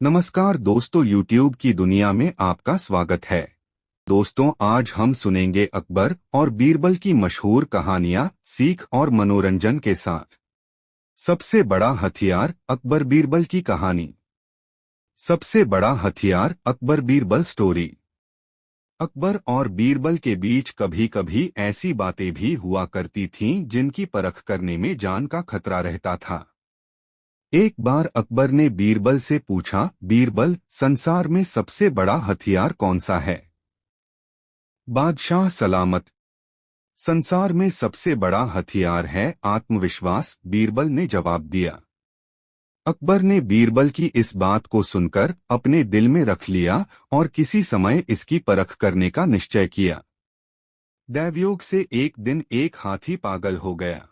नमस्कार दोस्तों, YouTube की दुनिया में आपका स्वागत है। दोस्तों, आज हम सुनेंगे अकबर और बीरबल की मशहूर कहानियां सीख और मनोरंजन के साथ। सबसे बड़ा हथियार अकबर बीरबल की कहानी। सबसे बड़ा हथियार अकबर बीरबल स्टोरी। अकबर और बीरबल के बीच कभी कभी ऐसी बातें भी हुआ करती थीं जिनकी परख करने में जान का खतरा रहता था। एक बार अकबर ने बीरबल से पूछा, बीरबल, संसार में सबसे बड़ा हथियार कौन सा है? बादशाह सलामत, संसार में सबसे बड़ा हथियार है आत्मविश्वास, बीरबल ने जवाब दिया। अकबर ने बीरबल की इस बात को सुनकर अपने दिल में रख लिया और किसी समय इसकी परख करने का निश्चय किया। दैवयोग से एक दिन एक हाथी पागल हो गया।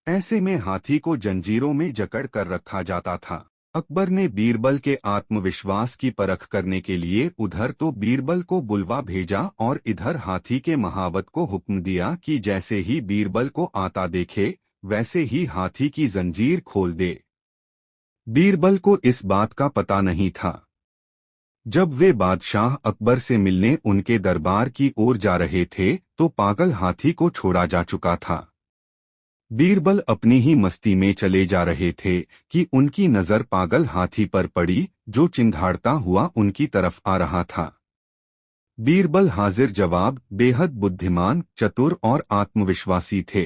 ऐसे में हाथी को जंजीरों में जकड़ कर रखा जाता था। अकबर ने बीरबल के आत्मविश्वास की परख करने के लिए उधर तो बीरबल को बुलवा भेजा और इधर हाथी के महावत को हुक्म दिया कि जैसे ही बीरबल को आता देखे वैसे ही हाथी की जंजीर खोल दे। बीरबल को इस बात का पता नहीं था। जब वे बादशाह अकबर से मिलने उनके दरबार की ओर जा रहे थे तो पागल हाथी को छोड़ा जा चुका था। बीरबल अपनी ही मस्ती में चले जा रहे थे कि उनकी नजर पागल हाथी पर पड़ी जो चिंघाड़ता हुआ उनकी तरफ आ रहा था। बीरबल हाजिर जवाब, बेहद बुद्धिमान, चतुर और आत्मविश्वासी थे।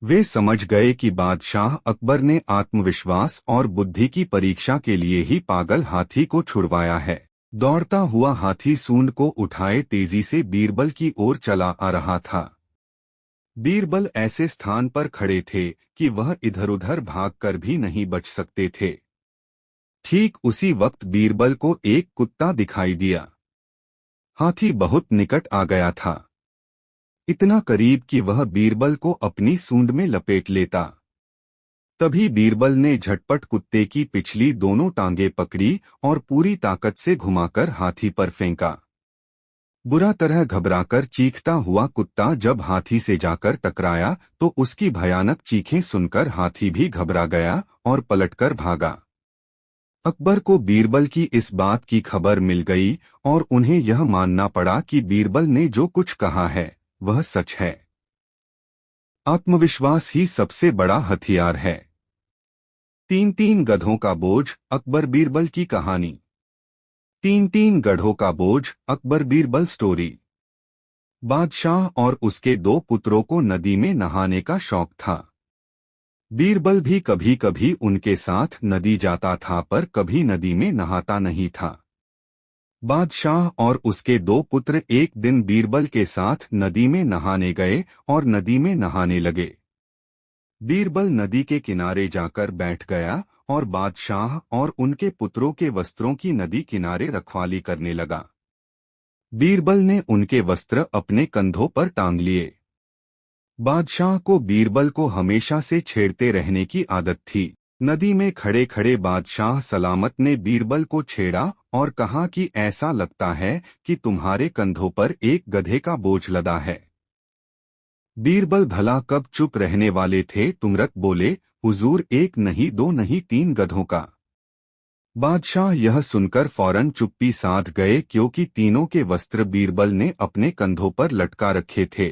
वे समझ गए कि बादशाह अकबर ने आत्मविश्वास और बुद्धि की परीक्षा के लिए ही पागल हाथी को छुड़वाया है। दौड़ता हुआ हाथी सूंड को उठाए तेजी से बीरबल की ओर चला आ रहा था। बीरबल ऐसे स्थान पर खड़े थे कि वह इधर-उधर भागकर भी नहीं बच सकते थे। ठीक उसी वक्त बीरबल को एक कुत्ता दिखाई दिया। हाथी बहुत निकट आ गया था, इतना करीब कि वह बीरबल को अपनी सूंड में लपेट लेता। तभी बीरबल ने झटपट कुत्ते की पिछली दोनों टांगें पकड़ी और पूरी ताकत से घुमाकर हाथी पर फेंका। बुरा तरह घबराकर चीखता हुआ कुत्ता जब हाथी से जाकर टकराया तो उसकी भयानक चीखें सुनकर हाथी भी घबरा गया और पलटकर भागा। अकबर को बीरबल की इस बात की खबर मिल गई और उन्हें यह मानना पड़ा कि बीरबल ने जो कुछ कहा है वह सच है। आत्मविश्वास ही सबसे बड़ा हथियार है। तीन तीन गधों का बोझ, अकबर बीरबल की कहानी। तीन तीन गधों का बोझ, अकबर बीरबल स्टोरी। बादशाह और उसके दो पुत्रों को नदी में नहाने का शौक था। बीरबल भी कभी कभी उनके साथ नदी जाता था पर कभी नदी में नहाता नहीं था। बादशाह और उसके दो पुत्र एक दिन बीरबल के साथ नदी में नहाने गए और नदी में नहाने लगे। बीरबल नदी के किनारे जाकर बैठ गया और बादशाह और उनके पुत्रों के वस्त्रों की नदी किनारे रखवाली करने लगा। बीरबल ने उनके वस्त्र अपने कंधों पर टांग लिए। बादशाह को बीरबल को हमेशा से छेड़ते रहने की आदत थी। नदी में खड़े खड़े बादशाह सलामत ने बीरबल को छेड़ा और कहा कि ऐसा लगता है कि तुम्हारे कंधों पर एक गधे का बोझ लदा है। बीरबल भला कब चुप रहने वाले थे, तुरंत बोले, हुजूर, एक नहीं दो नहीं तीन गधों का। बादशाह यह सुनकर फौरन चुप्पी साध गए क्योंकि तीनों के वस्त्र बीरबल ने अपने कंधों पर लटका रखे थे।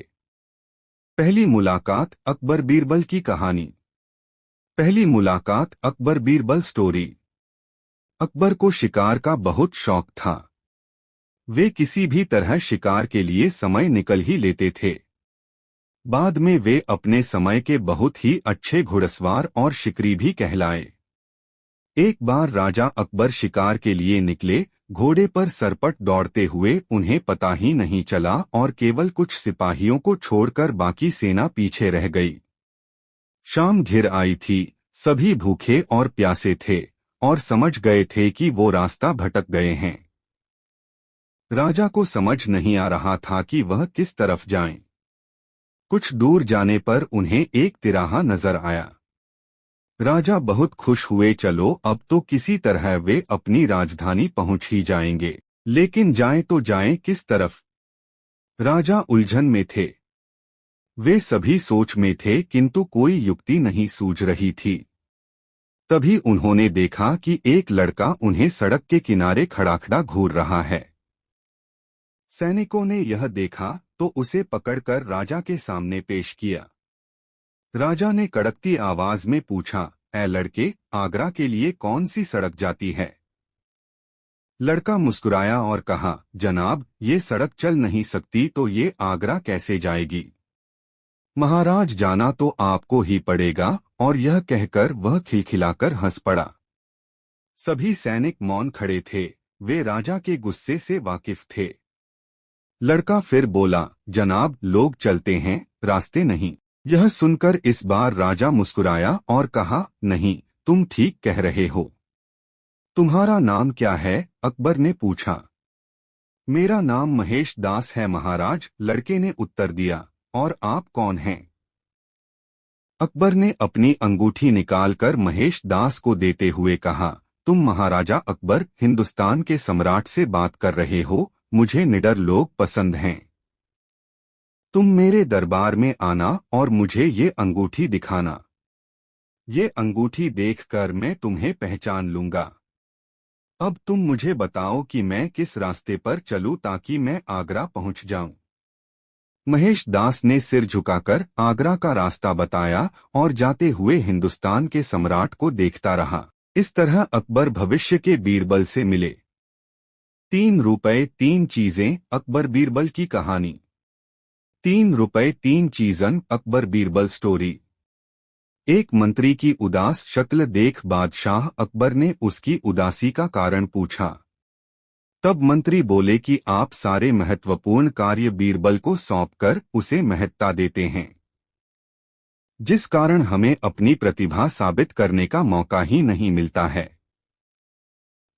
पहली मुलाकात, अकबर बीरबल की कहानी। पहली मुलाकात, अकबर बीरबल स्टोरी। अकबर को शिकार का बहुत शौक था। वे किसी भी तरह शिकार के लिए समय निकल ही लेते थे। बाद में वे अपने समय के बहुत ही अच्छे घुड़सवार और शिकारी भी कहलाए। एक बार राजा अकबर शिकार के लिए निकले। घोड़े पर सरपट दौड़ते हुए उन्हें पता ही नहीं चला और केवल कुछ सिपाहियों को छोड़कर बाकी सेना पीछे रह गई। शाम घिर आई थी, सभी भूखे और प्यासे थे और समझ गए थे कि वो रास्ता भटक गए हैं। राजा को समझ नहीं आ रहा था कि वह किस तरफ जाएं। कुछ दूर जाने पर उन्हें एक तिराहा नजर आया। राजा बहुत खुश हुए, चलो अब तो किसी तरह वे अपनी राजधानी पहुंच ही जाएंगे, लेकिन जाएं तो जाएं किस तरफ? राजा उलझन में थे। वे सभी सोच में थे किंतु कोई युक्ति नहीं सूझ रही थी। तभी उन्होंने देखा कि एक लड़का उन्हें सड़क के किनारे खड़ा खड़ा घूर रहा है। सैनिकों ने यह देखा तो उसे पकड़कर राजा के सामने पेश किया। राजा ने कड़कती आवाज में पूछा, ऐ लड़के, आगरा के लिए कौन सी सड़क जाती है? लड़का मुस्कुराया और कहा, जनाब, ये सड़क चल नहीं सकती तो ये आगरा कैसे जाएगी? महाराज, जाना तो आपको ही पड़ेगा। और यह कहकर वह खिलखिलाकर हंस पड़ा। सभी सैनिक मौन खड़े थे, वे राजा के गुस्से से वाकिफ थे। लड़का फिर बोला, जनाब, लोग चलते हैं, रास्ते नहीं। यह सुनकर इस बार राजा मुस्कुराया और कहा, नहीं, तुम ठीक कह रहे हो। तुम्हारा नाम क्या है? अकबर ने पूछा। मेरा नाम महेश दास है महाराज, लड़के ने उत्तर दिया। और आप कौन हैं? अकबर ने अपनी अंगूठी निकालकर महेश दास को देते हुए कहा, तुम महाराजा अकबर, हिंदुस्तान के सम्राट से बात कर रहे हो। मुझे निडर लोग पसंद हैं। तुम मेरे दरबार में आना और मुझे ये अंगूठी दिखाना। ये अंगूठी देखकर मैं तुम्हें पहचान लूंगा। अब तुम मुझे बताओ कि मैं किस रास्ते पर चलूं ताकि मैं आगरा पहुंच जाऊं। महेश दास ने सिर झुकाकर आगरा का रास्ता बताया और जाते हुए हिंदुस्तान के सम्राट को देखता रहा। इस तरह अकबर भविष्य के बीरबल से मिले। 3 रुपए 3 चीजें, अकबर बीरबल की कहानी। 3 रुपए 3 चीजन, अकबर बीरबल स्टोरी। एक मंत्री की उदास शक्ल देख बादशाह अकबर ने उसकी उदासी का कारण पूछा। तब मंत्री बोले कि आप सारे महत्वपूर्ण कार्य बीरबल को सौंपकर उसे महत्ता देते हैं, जिस कारण हमें अपनी प्रतिभा साबित करने का मौका ही नहीं मिलता है।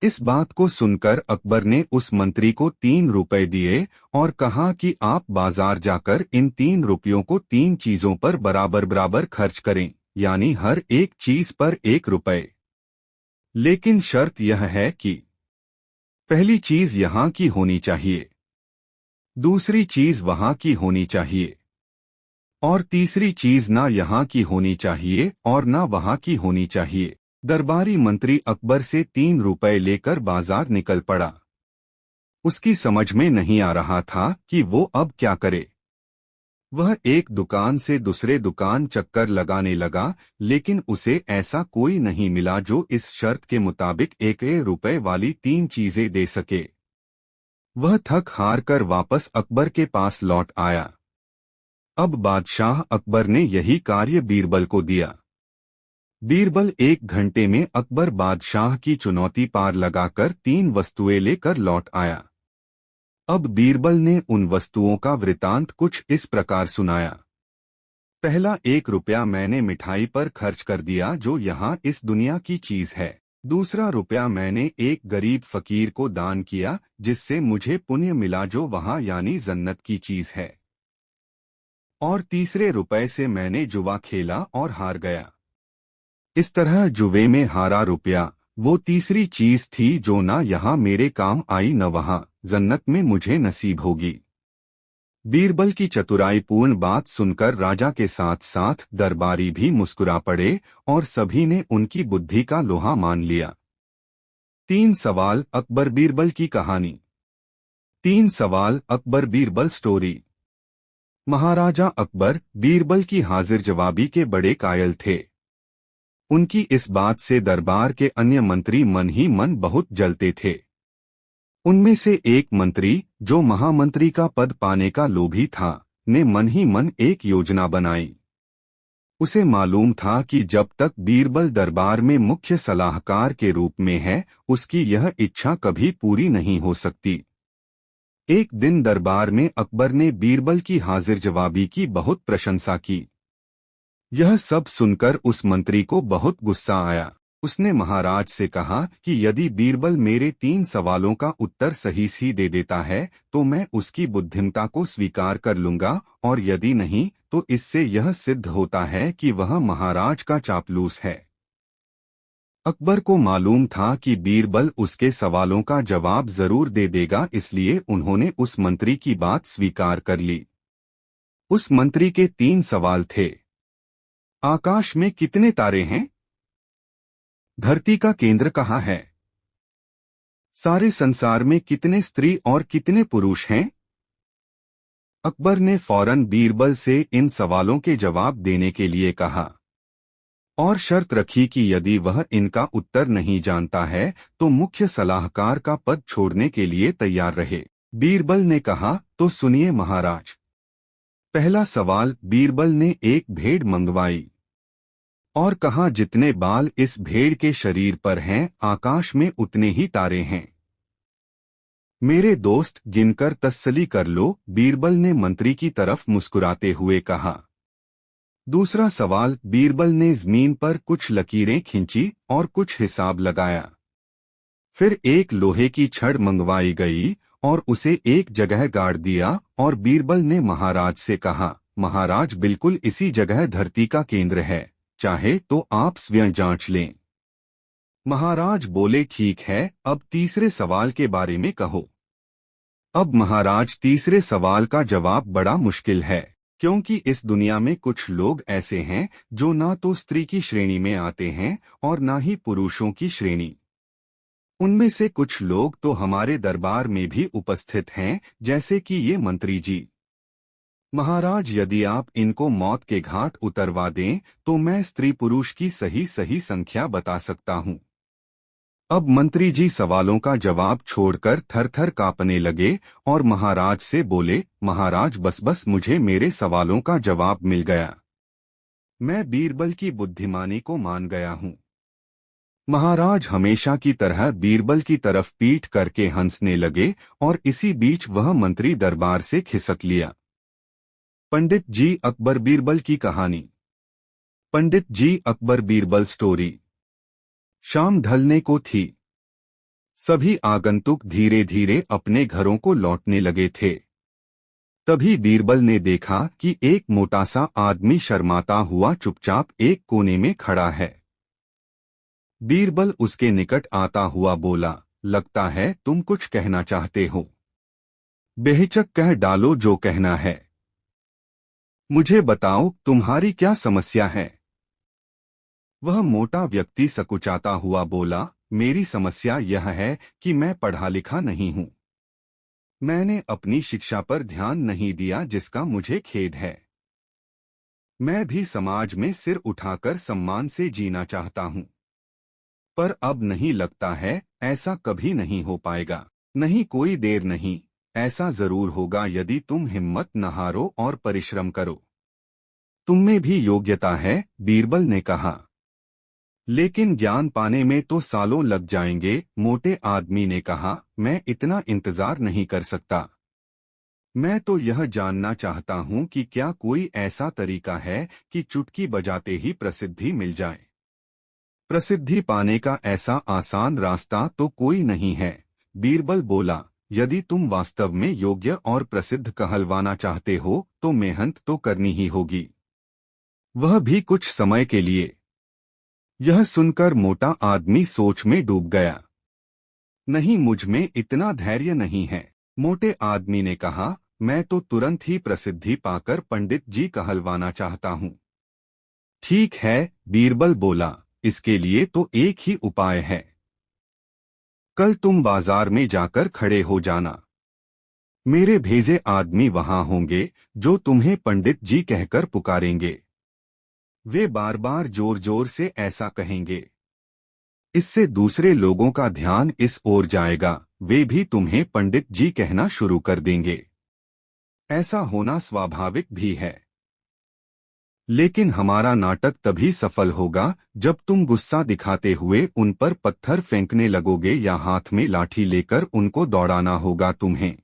इस बात को सुनकर अकबर ने उस मंत्री को 3 रुपए दिए और कहा कि आप बाजार जाकर इन 3 रुपयों को 3 चीजों पर बराबर बराबर खर्च करें, यानी हर एक चीज पर 1 रुपए। लेकिन शर्त यह है कि पहली चीज यहाँ की होनी चाहिए, दूसरी चीज वहाँ की होनी चाहिए और तीसरी चीज ना यहाँ की होनी चाहिए और ना वहाँ की होनी चाहिए। दरबारी मंत्री अकबर से 3 रुपए लेकर बाजार निकल पड़ा। उसकी समझ में नहीं आ रहा था कि वो अब क्या करे। वह एक दुकान से दूसरे दुकान चक्कर लगाने लगा, लेकिन उसे ऐसा कोई नहीं मिला जो इस शर्त के मुताबिक 1 रुपए वाली 3 चीजें दे सके। वह थक हार कर वापस अकबर के पास लौट आया। अब बादशाह अकबर ने यही कार्य बीरबल को दिया। बीरबल 1 घंटे में अकबर बादशाह की चुनौती पार लगाकर 3 वस्तुएं लेकर लौट आया। अब बीरबल ने उन वस्तुओं का वृतांत कुछ इस प्रकार सुनाया। पहला, 1 रुपया मैंने मिठाई पर खर्च कर दिया जो यहाँ इस दुनिया की चीज है। दूसरा रुपया मैंने एक गरीब फकीर को दान किया जिससे मुझे पुण्य मिला जो वहाँ यानी जन्नत की चीज है। और तीसरे रुपए से मैंने जुआ खेला और हार गया। इस तरह जुए में हारा रुपया वो तीसरी चीज थी जो ना यहाँ मेरे काम आई न वहाँ जन्नत में मुझे नसीब होगी। बीरबल की चतुराईपूर्ण बात सुनकर राजा के साथ साथ दरबारी भी मुस्कुरा पड़े और सभी ने उनकी बुद्धि का लोहा मान लिया। 3 सवाल, अकबर बीरबल की कहानी। 3 सवाल, अकबर बीरबल स्टोरी। महाराजा अकबर बीरबल की हाजिर जवाबी के बड़े कायल थे। उनकी इस बात से दरबार के अन्य मंत्री मन ही मन बहुत जलते थे। उनमें से एक मंत्री, जो महामंत्री का पद पाने का लोभी था, ने मन ही मन एक योजना बनाई। उसे मालूम था कि जब तक बीरबल दरबार में मुख्य सलाहकार के रूप में है, उसकी यह इच्छा कभी पूरी नहीं हो सकती। एक दिन दरबार में अकबर ने बीरबल की हाजिर जवाबी की बहुत प्रशंसा की। यह सब सुनकर उस मंत्री को बहुत गुस्सा आया। उसने महाराज से कहा कि यदि बीरबल मेरे 3 सवालों का उत्तर सही दे देता है तो मैं उसकी बुद्धिमता को स्वीकार कर लूंगा, और यदि नहीं तो इससे यह सिद्ध होता है कि वह महाराज का चापलूस है। अकबर को मालूम था कि बीरबल उसके सवालों का जवाब जरूर दे देगा, इसलिए उन्होंने उस मंत्री की बात स्वीकार कर ली। उस मंत्री के 3 सवाल थे। आकाश में कितने तारे हैं? धरती का केंद्र कहाँ है? सारे संसार में कितने स्त्री और कितने पुरुष हैं? अकबर ने फौरन बीरबल से इन सवालों के जवाब देने के लिए कहा और शर्त रखी कि यदि वह इनका उत्तर नहीं जानता है तो मुख्य सलाहकार का पद छोड़ने के लिए तैयार रहे। बीरबल ने कहा, तो सुनिए महाराज। पहला सवाल। बीरबल ने एक भेड़ मंगवाई और कहा, जितने बाल इस भेड़ के शरीर पर हैं आकाश में उतने ही तारे हैं। मेरे दोस्त, गिनकर तसल्ली कर लो, बीरबल ने मंत्री की तरफ मुस्कुराते हुए कहा। दूसरा सवाल। बीरबल ने जमीन पर कुछ लकीरें खींची और कुछ हिसाब लगाया। फिर एक लोहे की छड़ मंगवाई गई और उसे एक जगह गाड़ दिया और बीरबल ने महाराज से कहा, महाराज, बिल्कुल इसी जगह धरती का केंद्र है, चाहे तो आप स्वयं जांच लें। महाराज बोले, ठीक है, अब तीसरे सवाल के बारे में कहो। अब महाराज, तीसरे सवाल का जवाब बड़ा मुश्किल है, क्योंकि इस दुनिया में कुछ लोग ऐसे हैं जो ना तो स्त्री की श्रेणी में आते हैं और ना ही पुरुषों की श्रेणी। उनमें से कुछ लोग तो हमारे दरबार में भी उपस्थित हैं, जैसे कि ये मंत्री जी। महाराज, यदि आप इनको मौत के घाट उतरवा दें तो मैं स्त्री पुरुष की सही सही संख्या बता सकता हूँ। अब मंत्री जी सवालों का जवाब छोड़कर थर-थर कांपने लगे और महाराज से बोले, महाराज, बस मुझे मेरे सवालों का जवाब मिल गया। मैं बीरबल की बुद्धिमानी को मान गया हूँ। महाराज हमेशा की तरह बीरबल की तरफ पीठ करके हंसने लगे और इसी बीच वह मंत्री दरबार से खिसक लिया। पंडित जी, अकबर बीरबल की कहानी। पंडित जी, अकबर बीरबल स्टोरी। शाम ढलने को थी। सभी आगंतुक धीरे धीरे अपने घरों को लौटने लगे थे। तभी बीरबल ने देखा कि एक मोटा सा आदमी शर्माता हुआ चुपचाप एक कोने में खड़ा है। बीरबल उसके निकट आता हुआ बोला, लगता है तुम कुछ कहना चाहते हो। बेहिचक कह डालो जो कहना है। मुझे बताओ, तुम्हारी क्या समस्या है? वह मोटा व्यक्ति सकुचाता हुआ बोला, मेरी समस्या यह है कि मैं पढ़ा लिखा नहीं हूँ। मैंने अपनी शिक्षा पर ध्यान नहीं दिया, जिसका मुझे खेद है। मैं भी समाज में सिर उठाकर सम्मान से जीना चाहता हूँ, पर अब नहीं लगता है ऐसा कभी नहीं हो पाएगा। नहीं, कोई देर नहीं, ऐसा जरूर होगा यदि तुम हिम्मत न हारो और परिश्रम करो। तुममें भी योग्यता है, बीरबल ने कहा। लेकिन ज्ञान पाने में तो सालों लग जाएंगे, मोटे आदमी ने कहा। मैं इतना इंतजार नहीं कर सकता। मैं तो यह जानना चाहता हूँ कि क्या कोई ऐसा तरीका है कि चुटकी बजाते ही प्रसिद्धि मिल जाए। प्रसिद्धि पाने का ऐसा आसान रास्ता तो कोई नहीं है, बीरबल बोला। यदि तुम वास्तव में योग्य और प्रसिद्ध कहलवाना चाहते हो तो मेहनत तो करनी ही होगी, वह भी कुछ समय के लिए। यह सुनकर मोटा आदमी सोच में डूब गया। नहीं, मुझ में इतना धैर्य नहीं है, मोटे आदमी ने कहा। मैं तो तुरंत ही प्रसिद्धि पाकर पंडित जी कहलवाना चाहता हूँ। ठीक है, बीरबल बोला, इसके लिए तो एक ही उपाय है। कल तुम बाजार में जाकर खड़े हो जाना। मेरे भेजे आदमी वहां होंगे जो तुम्हें पंडित जी कहकर पुकारेंगे। वे बार बार जोर जोर से ऐसा कहेंगे। इससे दूसरे लोगों का ध्यान इस ओर जाएगा, वे भी तुम्हें पंडित जी कहना शुरू कर देंगे। ऐसा होना स्वाभाविक भी है। लेकिन हमारा नाटक तभी सफल होगा जब तुम गुस्सा दिखाते हुए उन पर पत्थर फेंकने लगोगे या हाथ में लाठी लेकर उनको दौड़ाना होगा तुम्हें।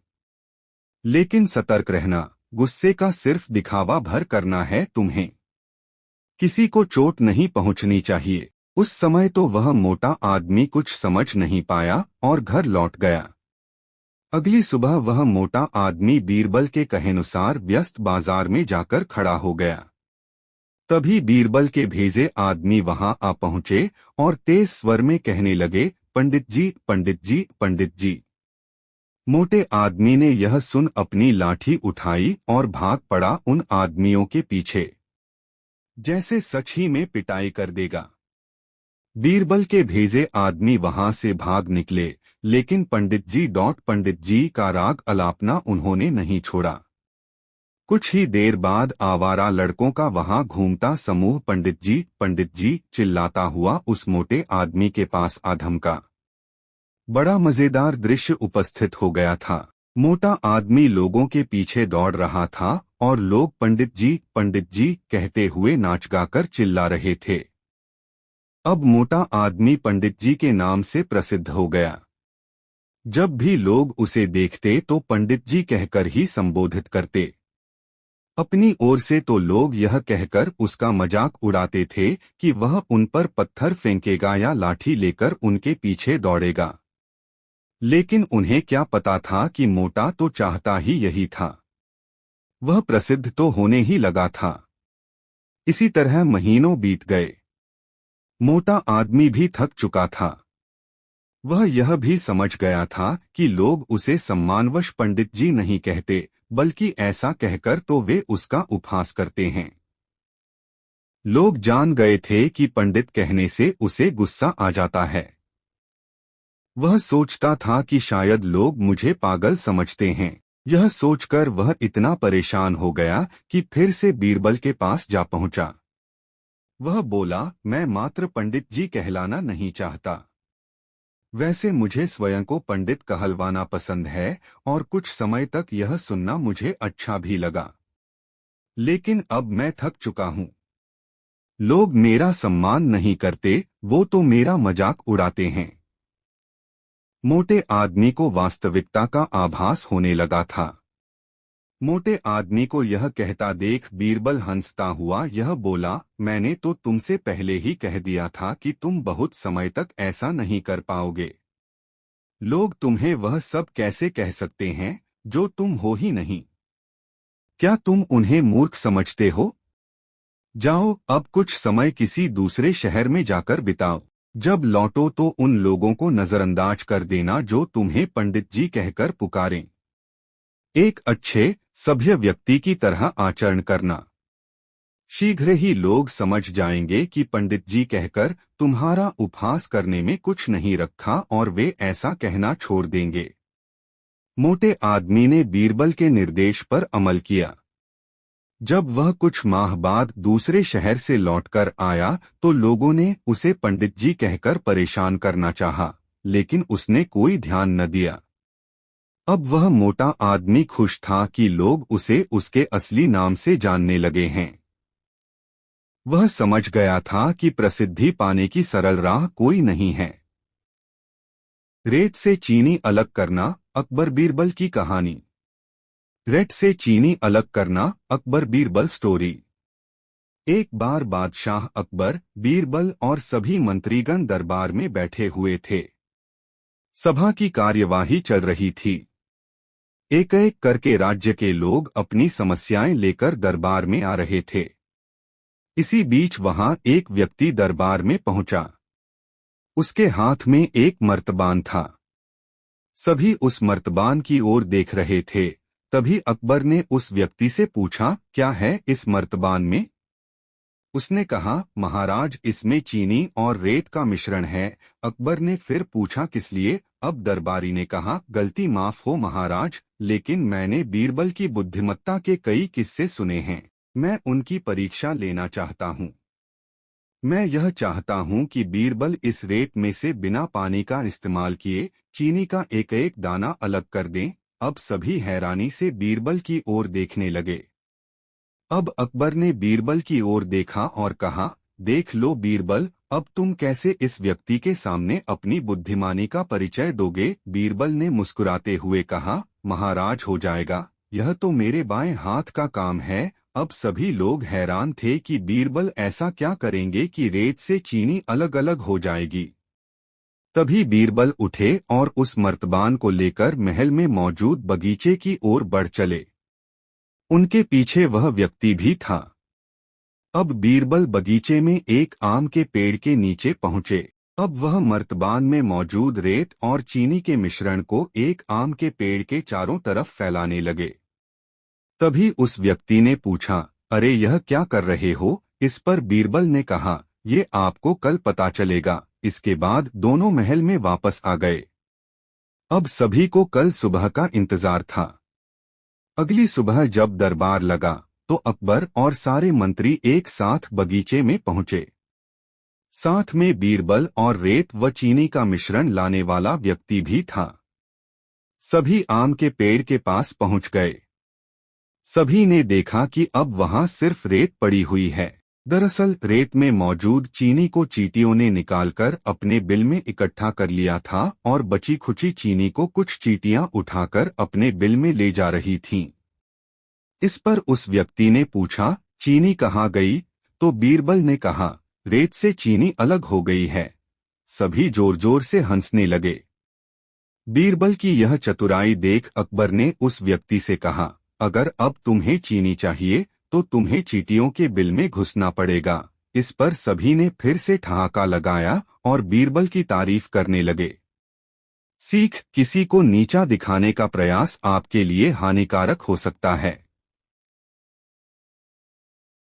लेकिन सतर्क रहना, गुस्से का सिर्फ दिखावा भर करना है तुम्हें। किसी को चोट नहीं पहुंचनी चाहिए। उस समय तो वह मोटा आदमी कुछ समझ नहीं पाया और घर लौट गया। अगली सुबह वह मोटा आदमी बीरबल के कहेनुसार व्यस्त बाजार में जाकर खड़ा हो गया। तभी बीरबल के भेजे आदमी वहां आ पहुंचे और तेज स्वर में कहने लगे, पंडित जी, पंडित जी, पंडित जी। मोटे आदमी ने यह सुन अपनी लाठी उठाई और भाग पड़ा उन आदमियों के पीछे, जैसे सच ही में पिटाई कर देगा। बीरबल के भेजे आदमी वहां से भाग निकले, लेकिन पंडित जी का राग अलापना उन्होंने नहीं छोड़ा। कुछ ही देर बाद आवारा लड़कों का वहां घूमता समूह पंडित जी चिल्लाता हुआ उस मोटे आदमी के पास आ धमका। बड़ा मजेदार दृश्य उपस्थित हो गया था। मोटा आदमी लोगों के पीछे दौड़ रहा था और लोग पंडित जी कहते हुए नाच गाकर चिल्ला रहे थे। अब मोटा आदमी पंडित जी के नाम से प्रसिद्ध हो गया। जब भी लोग उसे देखते तो पंडित जी कहकर ही संबोधित करते। अपनी ओर से तो लोग यह कहकर उसका मजाक उड़ाते थे कि वह उन पर पत्थर फेंकेगा या लाठी लेकर उनके पीछे दौड़ेगा। लेकिन उन्हें क्या पता था कि मोटा तो चाहता ही यही था। वह प्रसिद्ध तो होने ही लगा था। इसी तरह महीनों बीत गए। मोटा आदमी भी थक चुका था। वह यह भी समझ गया था कि लोग उसे सम्मानवश पंडित जी नहीं कहते, बल्कि ऐसा कहकर तो वे उसका उपहास करते हैं। लोग जान गए थे कि पंडित कहने से उसे गुस्सा आ जाता है। वह सोचता था कि शायद लोग मुझे पागल समझते हैं। यह सोचकर वह इतना परेशान हो गया कि फिर से बीरबल के पास जा पहुंचा। वह बोला, मैं मात्र पंडित जी कहलाना नहीं चाहता। वैसे मुझे स्वयं को पंडित कहलवाना पसंद है और कुछ समय तक यह सुनना मुझे अच्छा भी लगा। लेकिन अब मैं थक चुका हूँ। लोग मेरा सम्मान नहीं करते, वो तो मेरा मजाक उड़ाते हैं। मोटे आदमी को वास्तविकता का आभास होने लगा था। मोटे आदमी को यह कहता देख बीरबल हंसता हुआ यह बोला, मैंने तो तुमसे पहले ही कह दिया था कि तुम बहुत समय तक ऐसा नहीं कर पाओगे। लोग तुम्हें वह सब कैसे कह सकते हैं जो तुम हो ही नहीं। क्या तुम उन्हें मूर्ख समझते हो? जाओ, अब कुछ समय किसी दूसरे शहर में जाकर बिताओ। जब लौटो तो उन लोगों को नजरअंदाज कर देना जो तुम्हें पंडित जी कहकर पुकारें। एक अच्छे सभ्य व्यक्ति की तरह आचरण करना। शीघ्र ही लोग समझ जाएंगे कि पंडित जी कहकर तुम्हारा उपहास करने में कुछ नहीं रखा और वे ऐसा कहना छोड़ देंगे। मोटे आदमी ने बीरबल के निर्देश पर अमल किया। जब वह कुछ माह बाद दूसरे शहर से लौटकर आया तो लोगों ने उसे पंडित जी कहकर परेशान करना चाहा, लेकिन उसने कोई ध्यान न दिया। अब वह मोटा आदमी खुश था कि लोग उसे उसके असली नाम से जानने लगे हैं। वह समझ गया था कि प्रसिद्धि पाने की सरल राह कोई नहीं है। रेत से चीनी अलग करना, अकबर बीरबल की कहानी। रेत से चीनी अलग करना, अकबर बीरबल स्टोरी। एक बार बादशाह अकबर, बीरबल और सभी मंत्रीगण दरबार में बैठे हुए थे। सभा की कार्यवाही चल रही थी। एक एक करके राज्य के लोग अपनी समस्याएं लेकर दरबार में आ रहे थे। इसी बीच वहां एक व्यक्ति दरबार में पहुंचा। उसके हाथ में एक मर्तबान था। सभी उस मर्तबान की ओर देख रहे थे। तभी अकबर ने उस व्यक्ति से पूछा, क्या है इस मर्तबान में? उसने कहा, महाराज, इसमें चीनी और रेत का मिश्रण है। अकबर ने फिर पूछा, किस लिए? अब दरबारी ने कहा, गलती माफ हो महाराज, लेकिन मैंने बीरबल की बुद्धिमत्ता के कई किस्से सुने हैं। मैं उनकी परीक्षा लेना चाहता हूँ। मैं यह चाहता हूँ कि बीरबल इस रेत में से बिना पानी का इस्तेमाल किए चीनी का एक एक दाना अलग कर दें। अब सभी हैरानी से बीरबल की ओर देखने लगे। अब अकबर ने बीरबल की ओर देखा और कहा, देख लो बीरबल, अब तुम कैसे इस व्यक्ति के सामने अपनी बुद्धिमानी का परिचय दोगे? बीरबल ने मुस्कुराते हुए कहा, महाराज हो जाएगा, यह तो मेरे बाएं हाथ का काम है। अब सभी लोग हैरान थे कि बीरबल ऐसा क्या करेंगे कि रेत से चीनी अलग अलग हो जाएगी। तभी बीरबल उठे और उस मर्तबान को लेकर महल में मौजूद बगीचे की ओर बढ़ चले। उनके पीछे वह व्यक्ति भी था। अब बीरबल बगीचे में एक आम के पेड़ के नीचे पहुंचे। अब वह मर्तबान में मौजूद रेत और चीनी के मिश्रण को एक आम के पेड़ के चारों तरफ फैलाने लगे। तभी उस व्यक्ति ने पूछा, अरे यह क्या कर रहे हो? इस पर बीरबल ने कहा, ये आपको कल पता चलेगा। इसके बाद दोनों महल में वापस आ गए। अब सभी को कल सुबह का इंतजार था। अगली सुबह जब दरबार लगा तो अकबर और सारे मंत्री एक साथ बगीचे में पहुंचे। साथ में बीरबल और रेत व चीनी का मिश्रण लाने वाला व्यक्ति भी था। सभी आम के पेड़ के पास पहुंच गए। सभी ने देखा कि अब वहां सिर्फ रेत पड़ी हुई है। दरअसल रेत में मौजूद चीनी को चींटियों ने निकालकर अपने बिल में इकट्ठा कर लिया था और बची खुची चीनी को कुछ चींटियां उठाकर अपने बिल में ले जा रही थीं। इस पर उस व्यक्ति ने पूछा, चीनी कहाँ गई? तो बीरबल ने कहा, रेत से चीनी अलग हो गई है। सभी जोर जोर से हंसने लगे। बीरबल की यह चतुराई देख अकबर ने उस व्यक्ति से कहा, अगर अब तुम्हें चीनी चाहिए तो तुम्हें चींटियों के बिल में घुसना पड़ेगा। इस पर सभी ने फिर से ठहाका लगाया और बीरबल की तारीफ करने लगे। सीख, किसी को नीचा दिखाने का प्रयास आपके लिए हानिकारक हो सकता है।